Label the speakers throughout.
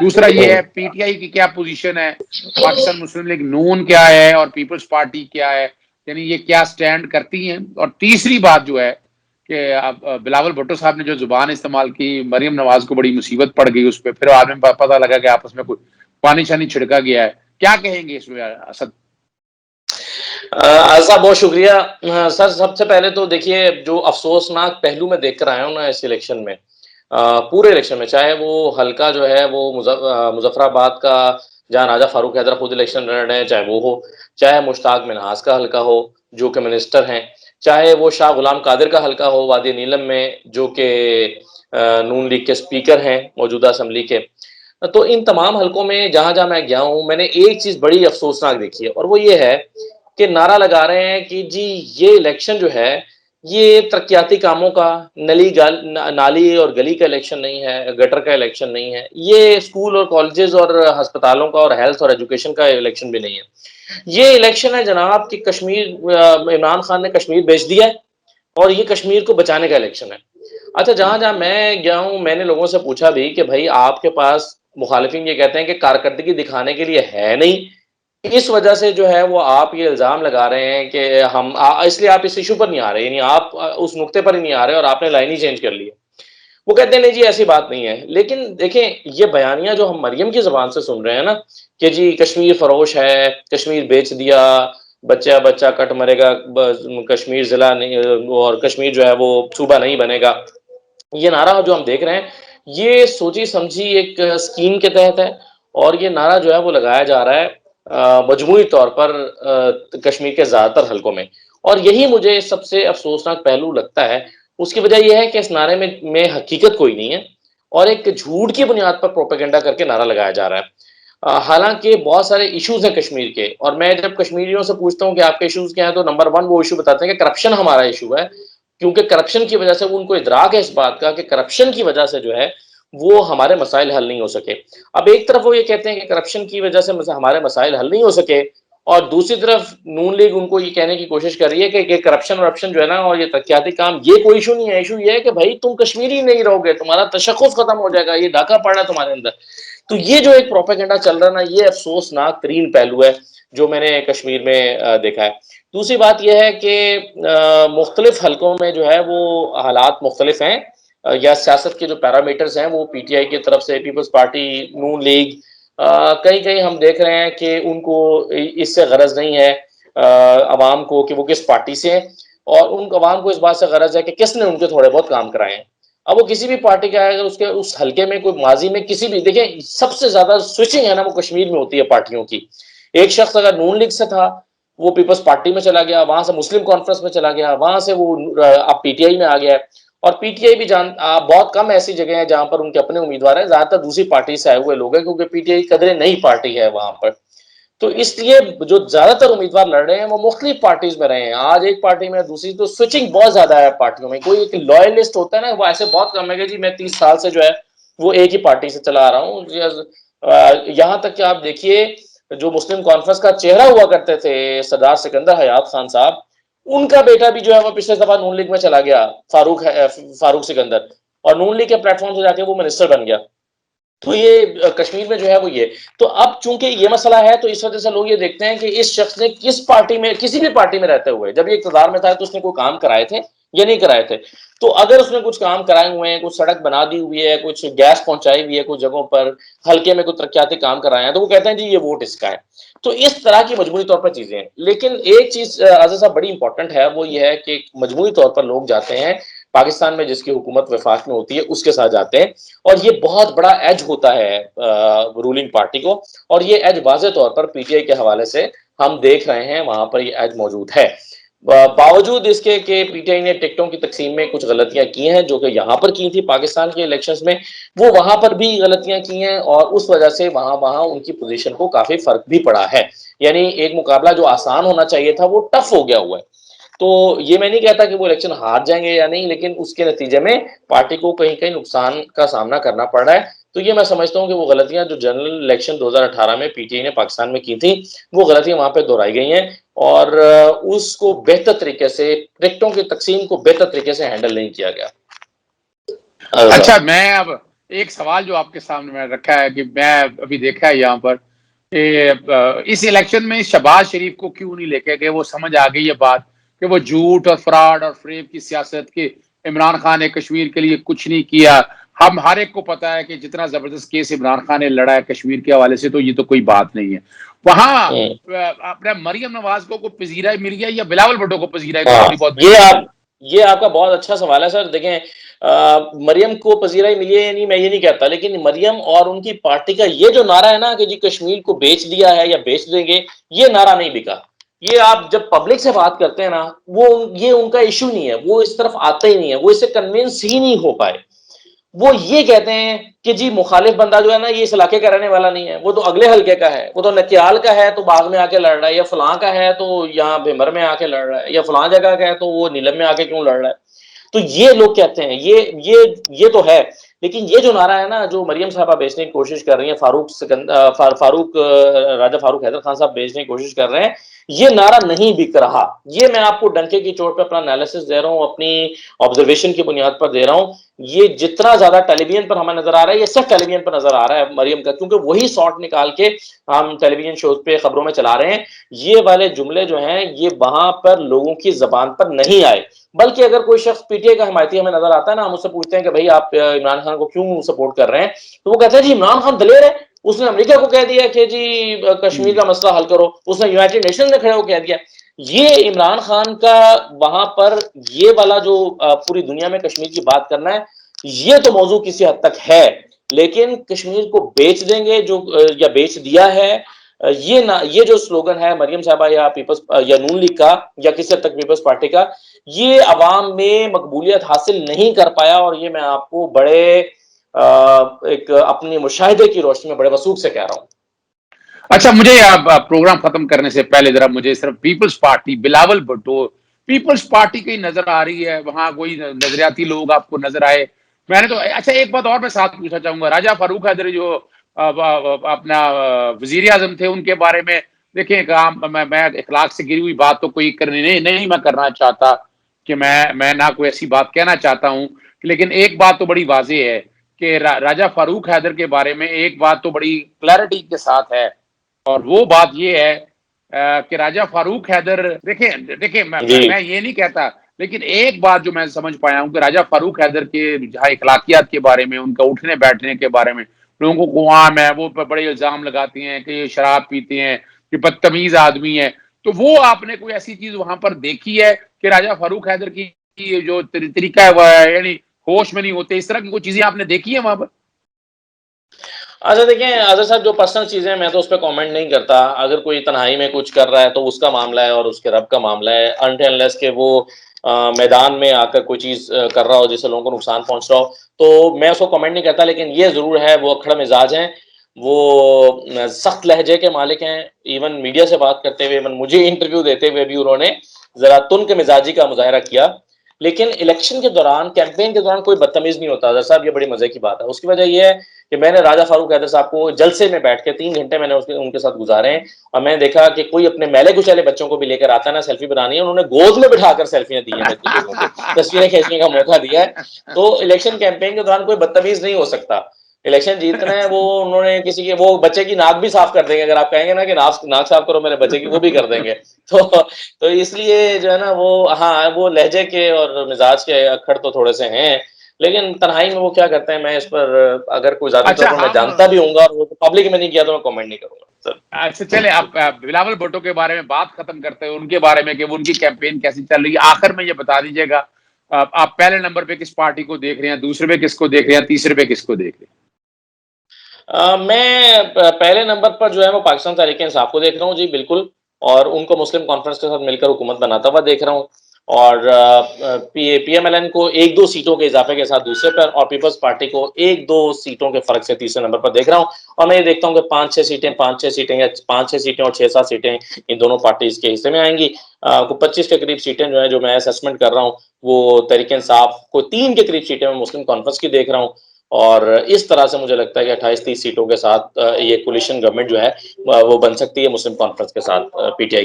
Speaker 1: دوسرا یہ ہے پی ٹی آئی کی کیا پوزیشن ہے, پاکستان مسلم لیگ نون کیا ہے, اور پیپلز پارٹی کیا ہے, یعنی یہ کیا سٹینڈ کرتی ہیں. اور تیسری بات جو ہے کہ بلاول بھٹو صاحب نے جو زبان استعمال کی مریم نواز کو بڑی مصیبت پڑ گئی اس پہ, پھر آدمی پتہ لگا کہ آپس میں کوئی پانی شانی چھڑکا گیا ہے. کیا کہیں گے اس میں اسد؟
Speaker 2: صاحب بہت شکریہ سر. سب سے پہلے تو دیکھیے جو افسوسناک پہلو میں دیکھ کر آیا ہوں نا اس الیکشن میں, پورے الیکشن میں, چاہے وہ حلقہ جو ہے وہ مظفر آباد کا جہاں راجہ فاروق حیدر خود الیکشن لڑ رہے ہیں, چاہے وہ ہو, چاہے مشتاق منہاس کا حلقہ ہو جو کہ منسٹر ہیں, چاہے وہ شاہ غلام قادر کا حلقہ ہو وادی نیلم میں جو کہ نون لیگ کے سپیکر ہیں موجودہ اسمبلی کے. تو ان تمام حلقوں میں جہاں جہاں میں گیا ہوں میں نے ایک چیز بڑی افسوسناک دیکھی ہے, اور وہ یہ ہے کہ نعرہ لگا رہے ہیں کہ جی یہ الیکشن جو ہے یہ ترقیاتی کاموں کا نالی اور گلی کا الیکشن نہیں ہے, گٹر کا الیکشن نہیں ہے, یہ اسکول اور کالجز اور ہسپتالوں کا اور ہیلتھ اور ایجوکیشن کا الیکشن بھی نہیں ہے. یہ الیکشن ہے جناب کہ کشمیر, عمران خان نے کشمیر بیچ دیا ہے اور یہ کشمیر کو بچانے کا الیکشن ہے. اچھا جہاں جہاں میں گیا ہوں میں نے لوگوں سے پوچھا بھی کہ بھائی آپ کے پاس, مخالفین یہ کہتے ہیں کہ کارکردگی دکھانے کے لیے ہے نہیں, اس وجہ سے جو ہے وہ آپ یہ الزام لگا رہے ہیں کہ ہم اس لیے آپ اس ایشو پر نہیں آ رہے, یعنی آپ اس نقطے پر ہی نہیں آ رہے اور آپ نے لائن ہی چینج کر لی ہے. وہ کہتے ہیں نہیں جی ایسی بات نہیں ہے. لیکن دیکھیں یہ بیانیہ جو ہم مریم کی زبان سے سن رہے ہیں نا کہ جی کشمیر فروش ہے, کشمیر بیچ دیا, بچہ بچہ کٹ مرے گا, کشمیر ضلع نہیں اور کشمیر جو ہے وہ صوبہ نہیں بنے گا, یہ نعرہ جو ہم دیکھ رہے ہیں یہ سوچی سمجھی ایک اسکیم کے تحت ہے. اور یہ نعرہ جو ہے وہ لگایا جا رہا ہے مجموعی طور پر کشمیر کے زیادہ تر حلقوں میں, اور یہی مجھے سب سے افسوسناک پہلو لگتا ہے. اس کی وجہ یہ ہے کہ اس نعرے میں حقیقت کوئی نہیں ہے اور ایک جھوٹ کی بنیاد پر پروپیگنڈا کر کے نعرہ لگایا جا رہا ہے. حالانکہ بہت سارے ایشوز ہیں کشمیر کے, اور میں جب کشمیریوں سے پوچھتا ہوں کہ آپ کے ایشوز کیا ہیں تو نمبر 1 وہ ایشو بتاتے ہیں کہ کرپشن ہمارا ایشو ہے, کیونکہ کرپشن کی وجہ سے ان کو ادراک ہے اس بات کا کہ کرپشن کی وجہ سے جو ہے وہ ہمارے مسائل حل نہیں ہو سکے. اب ایک طرف وہ یہ کہتے ہیں کہ کرپشن کی وجہ سے ہمارے مسائل حل نہیں ہو سکے, اور دوسری طرف نون لیگ ان کو یہ کہنے کی کوشش کر رہی ہے کہ کرپشن ورپشن جو ہے نا اور یہ ترقیاتی کام یہ کوئی ایشو نہیں ہے, ایشو یہ ہے کہ بھائی تم کشمیری نہیں رہو گے, تمہارا تشخص ختم ہو جائے گا, یہ ڈاکہ پڑ رہا ہے تمہارے اندر. تو یہ جو ایک پروپیگنڈا چل رہا ہے نا یہ افسوسناک ترین پہلو ہے جو میں نے کشمیر میں دیکھا ہے. دوسری بات یہ ہے کہ مختلف حلقوں میں جو ہے وہ حالات مختلف ہیں, یا سیاست کے جو پیرامیٹرز ہیں وہ پی ٹی آئی کی طرف سے, پیپلز پارٹی, نون لیگ, کہیں کہیں ہم دیکھ رہے ہیں کہ ان کو اس سے غرض نہیں ہے عوام کو کہ وہ کس پارٹی سے ہیں, اور ان عوام کو اس بات سے غرض ہے کہ کس نے ان کے تھوڑے بہت کام کرائے ہیں. اب وہ کسی بھی پارٹی کا ہے اگر اس کے اس حلقے میں کوئی ماضی میں کسی بھی, دیکھیں سب سے زیادہ سوئچنگ ہے نا وہ کشمیر میں ہوتی ہے پارٹیوں کی. ایک شخص اگر نون لیگ سے تھا وہ پیپلز پارٹی میں چلا گیا, وہاں سے مسلم کانفرنس میں چلا گیا, وہاں سے وہ اب پی ٹی آئی میں آ گیا, اور پی ٹی آئی بھی بہت کم ایسی جگہ ہیں جہاں پر ان کے اپنے امیدوار ہیں, زیادہ تر دوسری پارٹی سے آئے ہوئے لوگ ہیں کیونکہ پی ٹی آئی قدرے نئی پارٹی ہے وہاں پر. تو اس لیے جو زیادہ تر امیدوار لڑ رہے ہیں وہ مختلف پارٹیز میں رہے ہیں, آج ایک پارٹی میں دوسری, تو سوئچنگ بہت زیادہ ہے پارٹیوں میں. کوئی ایک لوئلسٹ ہوتا ہے نا وہ ایسے بہت کم ہے کہ جی میں 30 سال سے جو ہے وہ ایک ہی پارٹی سے چلا آ رہا ہوں. یہاں تک کہ آپ دیکھیے جو مسلم کانفرنس کا چہرہ ہوا کرتے تھے سردار سکندر حیات خان صاحب, ان کا بیٹا بھی جو ہے وہ پچھلے دفعہ نون لیگ میں چلا گیا, فاروق سکندر, اور نون لیگ کے پلیٹ فارم سے جا کے وہ منسٹر بن گیا. تو یہ کشمیر میں جو ہے وہ یہ, تو اب چونکہ یہ مسئلہ ہے تو اس وجہ سے لوگ یہ دیکھتے ہیں کہ اس شخص نے کس پارٹی میں, کسی بھی پارٹی میں رہتے ہوئے, جب یہ اقتدار میں تھا تو اس نے کوئی کام کرائے تھے یا نہیں کرائے تھے. تو اگر اس نے کچھ کام کرائے ہوئے ہیں, کچھ سڑک بنا دی ہوئی ہے, کچھ گیس پہنچائی ہوئی ہے کچھ جگہوں پر, ہلکے میں کچھ ترقیاتی کام کرائے ہیں, تو وہ کہتے ہیں جی یہ ووٹ اس کا ہے. تو اس طرح کی مجموعی طور پر چیزیں ہیں. لیکن ایک چیز عزیز صاحب بڑی امپورٹنٹ ہے, وہ یہ ہے کہ مجموعی طور پر لوگ جاتے ہیں پاکستان میں جس کی حکومت وفاق میں ہوتی ہے اس کے ساتھ جاتے ہیں, اور یہ بہت بڑا ایج ہوتا ہے رولنگ پارٹی کو, اور یہ ایج واضح طور پر پی ٹی آئی کے حوالے سے ہم دیکھ رہے ہیں وہاں پر یہ ایج موجود ہے. باوجود اس کے کہ پی ٹی آئی نے ٹکٹوں کی تقسیم میں کچھ غلطیاں کی ہیں جو کہ یہاں پر کی تھی پاکستان کے الیکشنز میں, وہ وہاں پر بھی غلطیاں کی ہیں, اور اس وجہ سے وہاں ان کی پوزیشن کو کافی فرق بھی پڑا ہے. یعنی ایک مقابلہ جو آسان ہونا چاہیے تھا وہ ٹف ہو گیا ہوا ہے. تو یہ میں نہیں کہتا کہ وہ الیکشن ہار جائیں گے یا نہیں, لیکن اس کے نتیجے میں پارٹی کو کہیں کہیں نقصان کا سامنا کرنا پڑ رہا ہے. تو یہ میں سمجھتا ہوں کہ وہ غلطیاں جو جنرل الیکشن 2018 میں پی ٹی آئی نے پاکستان میں کی تھی وہ غلطیاں وہاں پہ دہرائی گئی ہیں, اور اس کو بہتر طریقے سے, ٹکٹوں کی تقسیم کو بہتر طریقے سے ہینڈل نہیں کیا گیا.
Speaker 1: اچھا میں اب
Speaker 3: ایک سوال جو آپ کے سامنے میں رکھا ہے کہ میں ابھی دیکھا ہے یہاں پر کہ اس الیکشن میں شہباز شریف کو کیوں نہیں لے کے گئے. وہ سمجھ آ گئی یہ بات کہ وہ جھوٹ اور فراڈ اور فریب کی سیاست کے عمران خان نے کشمیر کے لیے کچھ نہیں کیا. ہم ہر ایک کو پتا ہے کہ جتنا زبردست کیس عمران خان نے لڑا ہے کشمیر کے حوالے سے تو یہ تو کوئی بات نہیں ہے. وہاں اپنا مریم نواز کو پذیرا مل گیا یا بلاول بھٹو کو پذیرا تھوڑی بہت مل گئی؟
Speaker 2: یہ آپ کا بہت اچھا سوال ہے سر. دیکھیں مریم کو پذیرائی ملی ہے یا نہیں میں یہ نہیں کہتا، لیکن مریم اور ان کی پارٹی کا یہ جو نعرہ ہے نا کہ جی کشمیر کو بیچ دیا ہے یا بیچ دیں گے، یہ نعرہ نہیں بکا. یہ آپ جب پبلک سے بات کرتے ہیں نا، وہ یہ ان کا ایشو نہیں ہے، وہ اس طرف آتے ہی نہیں ہے، وہ اس سے کنونس ہی نہیں ہو پائے. وہ یہ کہتے ہیں کہ جی مخالف بندہ جو ہے نا یہ اس علاقے کا رہنے والا نہیں ہے، وہ تو اگلے حلقے کا ہے، وہ تو نکیال کا ہے تو باغ میں آ کے لڑ رہا ہے، یا فلاں کا ہے تو یہاں بھمر میں آ کے لڑ رہا ہے، یا فلاں جگہ کا ہے تو وہ نیلم میں آ کے کیوں لڑ رہا ہے. تو یہ لوگ کہتے ہیں یہ تو ہے. لیکن یہ جو نعرہ ہے نا جو مریم صاحبہ بیچنے کی کوشش کر رہی ہیں، راجہ فاروق حیدر خان صاحب بیچنے کی کوشش کر رہے ہیں، یہ نعرہ نہیں بک رہا. یہ میں آپ کو ڈنکے کی چوٹ پہ اپنا انالیسس دے رہا ہوں، اپنی آبزرویشن کی بنیاد پر دے رہا ہوں. یہ جتنا زیادہ ٹیلی ویژن پر ہمیں نظر آ رہا ہے، یہ سب ٹیلی ویژن پر نظر آ رہا ہے مریم کا، کیونکہ وہی شارٹ نکال کے ہم ٹیلی ویژن شوز پہ خبروں میں چلا رہے ہیں. یہ والے جملے جو ہیں یہ وہاں پر لوگوں کی زبان پر نہیں آئے. بلکہ اگر کوئی شخص پی ٹی آئی کا حمایتی ہمیں نظر آتا ہے نا، ہم اس سے پوچھتے ہیں کہ بھائی آپ عمران خان کو کیوں سپورٹ کر رہے ہیں، تو وہ کہتے ہیں جی عمران خان دلیر ہے، اس نے امریکہ کو کہہ دیا کہ جی کشمیر کا مسئلہ حل کرو، اس نے یونائٹڈ نیشن میں کھڑے ہو کہہ دیا. یہ عمران خان کا وہاں پر یہ والا جو پوری دنیا میں کشمیر کی بات کرنا ہے، یہ تو موضوع کسی حد تک ہے. لیکن کشمیر کو بیچ دیں گے جو یا بیچ دیا ہے، یہ جو سلوگن ہے مریم صاحبہ یا پیپلز یا نون لیگ کا یا کسی حد تک پیپلز پارٹی کا، یہ عوام میں مقبولیت حاصل نہیں کر پایا. اور یہ میں آپ کو بڑے ایک اپنی مشاہدے کی روشنی میں بڑے وثوق سے کہہ رہا ہوں.
Speaker 3: اچھا، مجھے پروگرام ختم کرنے سے پہلے ذرا مجھے صرف پیپلز پارٹی بلاول بھٹو پیپلز پارٹی کی نظر آ رہی ہے، وہاں کوئی نظریاتی لوگ آپ کو نظر آئے؟ میں نے تو اچھا ایک بات اور میں ساتھ پوچھنا چاہوں گا، راجہ فاروق حیدر جو اپنا وزیر اعظم تھے، ان کے بارے میں دیکھیں میں اخلاق سے گری ہوئی بات تو کوئی کرنی نہیں میں کرنا چاہتا کہ میں نہ کوئی ایسی بات کہنا چاہتا ہوں. لیکن ایک بات تو بڑی واضح ہے کہ راجہ فاروق حیدر کے بارے میں ایک بات تو بڑی کلیئرٹی کے ساتھ ہے، اور وہ بات یہ ہے کہ راجہ فاروق حیدر دیکھیں میں یہ نہیں کہتا، لیکن ایک بات جو میں سمجھ پایا ہوں کہ راجہ فاروق حیدر کے جہاں اخلاقیات کے بارے میں، ان کا اٹھنے بیٹھنے کے بارے میں لوگوں کو عوام ہے وہ بڑے الزام لگاتے ہیں کہ یہ شراب پیتے ہیں، یہ بدتمیز آدمی ہے. تو وہ آپ نے کوئی ایسی چیز وہاں پر دیکھی ہے کہ راجہ فاروق حیدر کی جو طریقہ ہے وہ یعنی ہوش میں نہیں ہوتے، اس طرح کی کوئی چیزیں آپ نے دیکھی ہیں وہاں پر؟
Speaker 2: اچھا دیکھیں آزاد صاحب، جو پرسنل چیزیں میں تو اس پہ کامنٹ نہیں کرتا. اگر کوئی تنہائی میں کچھ کر رہا ہے تو اس کا معاملہ ہے اور اس کے رب کا معاملہ ہے، انٹل انلیس کہ وہ میدان میں آ کر کوئی چیز کر رہا ہو جس سے لوگوں کو نقصان پہنچ رہا ہو، تو میں اس کو کامنٹ نہیں کرتا. لیکن یہ ضرور ہے وہ اکھڑ مزاج ہیں، وہ سخت لہجے کے مالک ہیں. ایون میڈیا سے بات کرتے ہوئے، ایون مجھے انٹرویو دیتے ہوئے بھی انہوں نے ذرا تن کے مزاجی کا مظاہرہ کیا. لیکن الیکشن کے دوران، کیمپین کے دوران کوئی بدتمیز نہیں ہوتا صاحب، یہ بڑی مزے کی بات ہے. اس کی وجہ یہ ہے کہ میں نے راجہ فاروق حیدر صاحب کو جلسے میں بیٹھ کے 3 گھنٹے میں نے ان کے ساتھ گزارے ہیں، اور میں نے دیکھا کہ کوئی اپنے میلے کچیلے بچوں کو بھی لے کر آتا ہے نا سیلفی بنانی ہے، انہوں نے گود میں بٹھا کر سیلفیاں دی ہیں لوگوں کو، تصویریں کھینچنے کا موقع دیا ہے. تو الیکشن کیمپین کے دوران کوئی بدتمیز نہیں ہو سکتا. الیکشن جیتنا ہے، وہ انہوں نے کسی کے وہ بچے کی ناک بھی صاف کر دیں گے، اگر آپ کہیں گے نا کہ ناک صاف کرو میرے بچے کی، وہ بھی کر دیں گے. تو اس لیے جو ہے نا وہ ہاں وہ لہجے کے اور مزاج کے اکھڑ تو تھوڑے سے ہیں، لیکن تنہائی میں وہ کیا کرتے ہیں میں اس پر اگر کوئی ذاتی طور پر میں جانتا بھی ہوں گا اور وہ پبلک میں نہیں کیا تو میں کامنٹ نہیں کروں گا.
Speaker 3: اچھا چلے، آپ بلاول بھٹو کے بارے میں بات ختم کرتے ہیں، ان کے بارے میں کہ ان کی کیمپین کیسی چل رہی ہے. آخر میں یہ بتا دیجیے گا آپ پہلے نمبر پہ کس پارٹی کو دیکھ رہے ہیں، دوسرے پہ کس کو دیکھ رہے ہیں، تیسرے پہ کس کو دیکھ رہے ہیں؟
Speaker 2: میں پہلے نمبر پر جو ہے وہ پاکستان تحریک انصاف کو دیکھ رہا ہوں جی بالکل، اور ان کو مسلم کانفرنس کے ساتھ مل کر حکومت بناتا ہوا دیکھ رہا ہوں، اور پی ایم ایل این کو 1-2 سیٹوں کے اضافے کے ساتھ دوسرے پر، اور پیپلز پارٹی کو 1-2 سیٹوں کے فرق سے تیسرے نمبر پر دیکھ رہا ہوں. اور میں یہ دیکھتا ہوں کہ 5-6 سیٹیں یا 5-6 سیٹیں اور 6-7 سیٹیں ان دونوں پارٹیز کے حصے میں آئیں گی. 25 کے قریب سیٹیں جو ہیں جو میں اسسمنٹ کر رہا ہوں وہ تحریک انصاف کو، 3 کے قریب سیٹیں میں مسلم کانفرنس کی دیکھ رہا ہوں. اور اس طرح سے مجھے لگتا ہے کہ 28-30 سیٹوں کے ساتھ یہ کولیشن گورنمنٹ جو ہے وہ بن سکتی ہے مسلم کانفرنس کے ساتھ. P T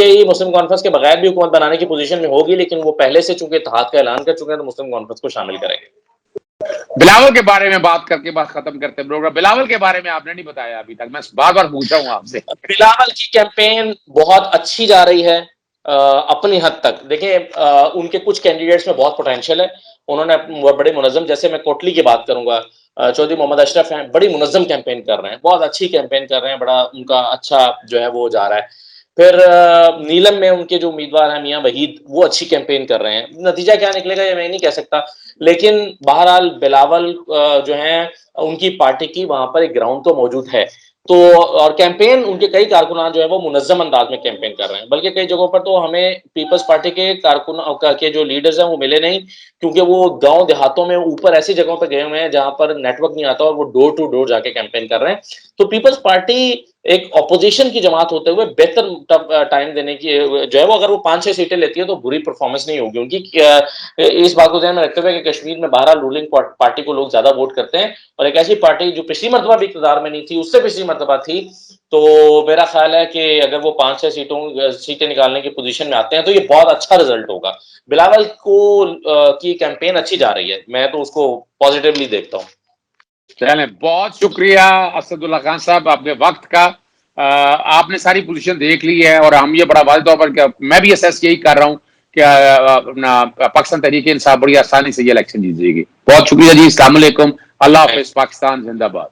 Speaker 2: I Muslim conference کے بغیر بھی حکومت بنانے کی پوزیشن میں ہوگی، لیکن وہ پہلے سے چونکہ اتحاد کا اعلان کر چکے ہیں تو مسلم کانفرنس کو شامل کریں گے.
Speaker 3: بلاول کے بارے میں بات کر کے بات ختم کرتے ہیں پروگرام. بلاول کے بارے میں آپ نے نہیں بتایا ابھی تک, میں بار بار پوچھا ہوں آپ سے.
Speaker 2: بلاول کی کیمپین بہت اچھی جا رہی ہے اپنی حد تک. دیکھیں ان کے کچھ کینڈیڈیٹس میں بہت پوٹینشیل ہے, انہوں نے بڑے منظم, جیسے میں کوٹلی کی بات کروں گا, چودھری محمد اشرف ہیں, بڑی منظم کیمپین کر رہے ہیں, بہت اچھی کیمپین کر رہے ہیں, بڑا ان کا اچھا جو ہے وہ جا رہا ہے. پھر نیلم میں ان کے جو امیدوار ہیں میاں وحید, وہ اچھی کیمپین کر رہے ہیں. نتیجہ کیا نکلے گا یہ میں نہیں کہہ سکتا, لیکن بہرحال بلاول جو ہیں ان کی پارٹی کی وہاں پر ایک گراؤنڈ تو موجود ہے. تو اور کیمپین ان کے کئی کارکنان جو ہے وہ منظم انداز میں کیمپین کر رہے ہیں, بلکہ کئی جگہوں پر تو ہمیں پیپلز پارٹی کے کارکن کے جو لیڈرز ہیں وہ ملے نہیں, کیونکہ وہ گاؤں دیہاتوں میں اوپر ایسی جگہوں پہ گئے ہوئے ہیں جہاں پر نیٹ ورک نہیں آتا, اور وہ ڈور ٹو ڈور جا کے کیمپین کر رہے ہیں. تو پیپلز پارٹی ایک اپوزیشن کی جماعت ہوتے ہوئے بہتر ٹائم دینے کی جو ہے وہ, اگر وہ 5-6 سیٹیں لیتی ہے تو بری پرفارمنس نہیں ہوگی ان کی. اس بات کو ذہن میں رکھتے ہوئے کہ کشمیر میں بہرحال رولنگ پارٹی کو لوگ زیادہ ووٹ کرتے ہیں, اور ایک ایسی پارٹی جو پچھلی مرتبہ بھی اقتدار میں نہیں تھی, اس سے پچھلی مرتبہ تھی, تو میرا خیال ہے کہ اگر وہ 5-6 سیٹیں نکالنے کی پوزیشن میں آتے ہیں تو یہ بہت اچھا رزلٹ ہوگا. بلاول کو کی کیمپین اچھی جا رہی ہے, میں تو اس کو پازیٹیولی دیکھتا ہوں.
Speaker 3: چلیں, بہت شکریہ اسد اللہ خان صاحب آپ کے وقت کا. آپ نے ساری پوزیشن دیکھ لی ہے, اور ہم یہ بڑا واضح طور پر میں بھی اسیس یہی کر رہا ہوں کہ اپنا پاکستان تحریک انصاف بڑی آسانی سے یہ الیکشن جیت جائے گی. بہت شکریہ جی, السلام علیکم, اللہ حافظ, پاکستان زندہ باد.